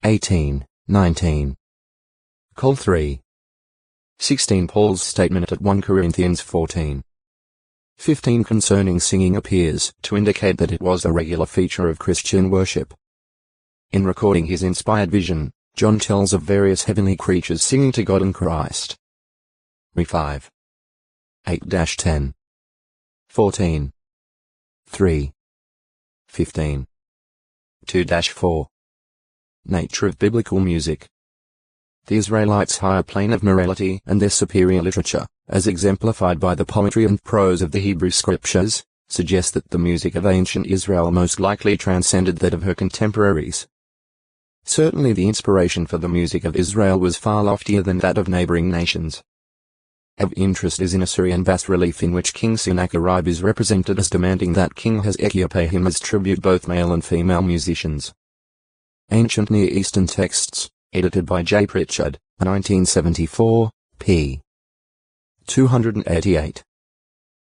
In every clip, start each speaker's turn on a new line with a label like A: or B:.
A: 18, 19. Col 3. 16. Paul's statement at 1 Corinthians 14. 15 concerning singing appears to indicate that it was a regular feature of Christian worship. In recording his inspired vision, John tells of various heavenly creatures singing to God and Christ. Re 5. 8-10. 14. 3. 15. 2-4. Nature of biblical music. The Israelites' higher plane of morality and their superior literature, as exemplified by the poetry and prose of the Hebrew Scriptures, suggest that the music of ancient Israel most likely transcended that of her contemporaries. Certainly the inspiration for the music of Israel was far loftier than that of neighboring nations. Of interest is in Assyrian bas-relief in which King Sennacherib is represented as demanding that King Hezekiah pay him as tribute both male and female musicians. Ancient Near Eastern Texts, edited by J. Pritchard, 1974, p. 288.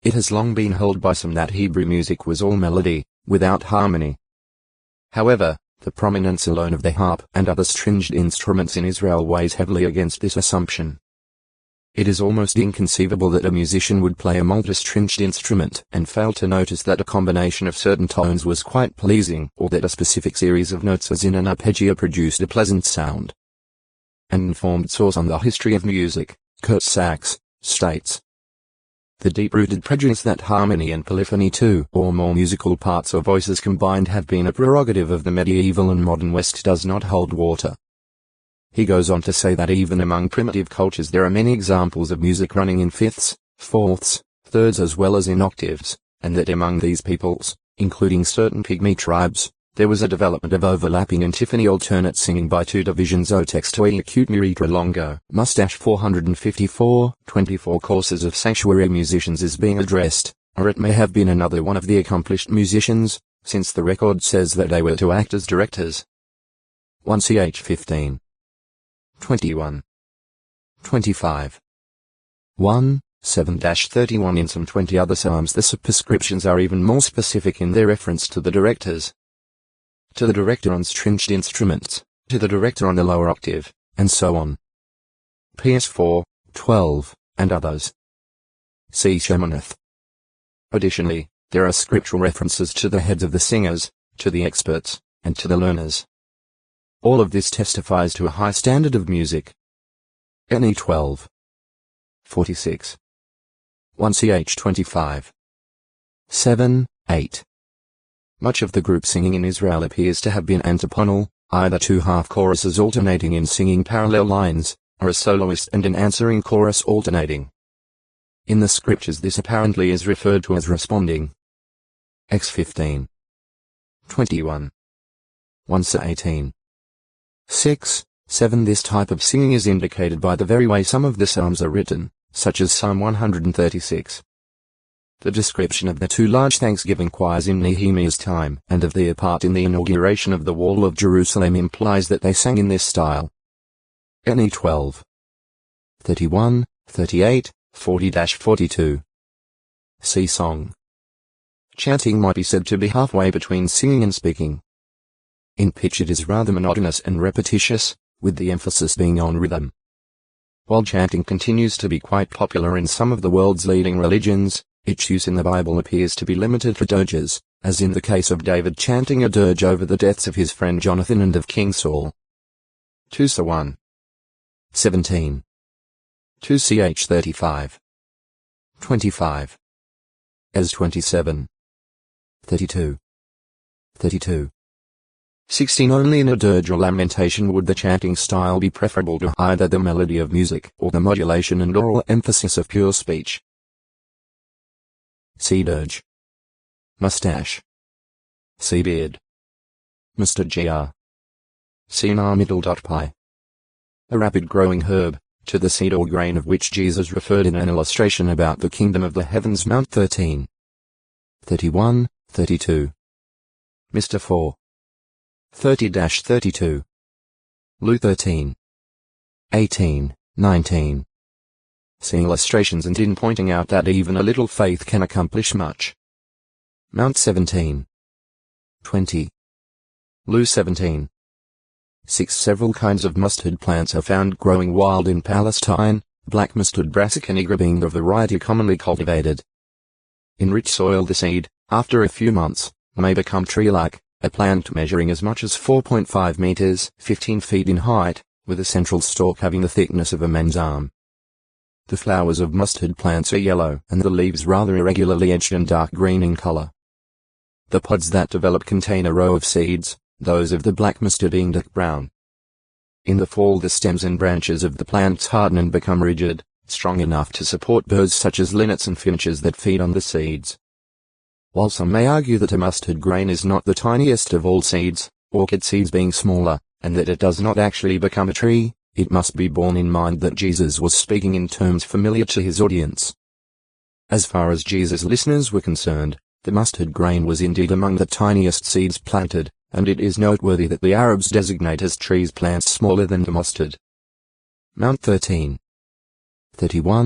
A: It has long been held by some that Hebrew music was all melody, without harmony. However, the prominence alone of the harp and other stringed instruments in Israel weighs heavily against this assumption. It is almost inconceivable that a musician would play a multi-stringed instrument and fail to notice that a combination of certain tones was quite pleasing, or that a specific series of notes as in an arpeggio produced a pleasant sound. An informed source on the history of music, Kurt Sachs, states, the deep-rooted prejudice that harmony and polyphony, two or more musical parts or voices combined, have been a prerogative of the medieval and modern West does not hold water. He goes on to say that even among primitive cultures there are many examples of music running in fifths, fourths, thirds as well as in octaves, and that among these peoples, including certain pygmy tribes, there was a development of overlapping antiphony alternate singing by two divisions o textoi acute miritra longo. Mustache 454, 24 courses of sanctuary musicians is being addressed, or it may have been another one of the accomplished musicians, since the record says that they were to act as directors. 1 ch 15. 21. 25. 1, 7-31. In some 20 other psalms the superscriptions are even more specific in their reference to the directors. To the director on stringed instruments, to the director on the lower octave, and so on. PS 4, 12, and others. See Shemoneth. Additionally, there are scriptural references to the heads of the singers, to the experts, and to the learners. All of this testifies to a high standard of music. NE 12. 46. 1 ch 25. 7, 8. Much of the group singing in Israel appears to have been antiphonal, either two half-choruses alternating in singing parallel lines, or a soloist and an answering chorus alternating. In the scriptures this apparently is referred to as responding. X 15. 21. 1 18. 6, 7. This type of singing is indicated by the very way some of the psalms are written, such as Psalm 136. The description of the two large thanksgiving choirs in Nehemiah's time and of their part in the inauguration of the Wall of Jerusalem implies that they sang in this style. NE 12. 31, 38, 40-42. See Song. Chanting might be said to be halfway between singing and speaking. In pitch it is rather monotonous and repetitious, with the emphasis being on rhythm. While chanting continues to be quite popular in some of the world's leading religions, its use in the Bible appears to be limited to dirges, as in the case of David chanting a dirge over the deaths of his friend Jonathan and of King Saul. 2 1. 17. 2 ch 35. 25. Es 27. 32. 32. 16. Only in a dirge or lamentation would the chanting style be preferable to either the melody of music or the modulation and oral emphasis of pure speech. See dirge. Mustache. See beard. Mr. Gr. See middle.pie. A rapid growing herb, to the seed or grain of which Jesus referred in an illustration about the kingdom of the heavens. Mount 13. 31, 32. Mr. 4. 30-32. Lu 13. 18, 19. See illustrations and in pointing out that even a little faith can accomplish much. Mount 17. 20. Lu 17. 6. Several kinds of mustard plants are found growing wild in Palestine, black mustard Brassica nigra being the variety commonly cultivated. In rich soil the seed, after a few months, may become tree-like, a plant measuring as much as 4.5 meters, 15 feet in height, with a central stalk having the thickness of a man's arm. The flowers of mustard plants are yellow and the leaves rather irregularly edged and dark green in color. The pods that develop contain a row of seeds, those of the black mustard being dark brown. In the fall the stems and branches of the plants harden and become rigid, strong enough to support birds such as linnets and finches that feed on the seeds. While some may argue that a mustard grain is not the tiniest of all seeds, orchid seeds being smaller, and that it does not actually become a tree, it must be borne in mind that Jesus was speaking in terms familiar to his audience. As far as Jesus' listeners were concerned, the mustard grain was indeed among the tiniest seeds planted, and it is noteworthy that the Arabs designate as trees plants smaller than the mustard. Mount 13. 31.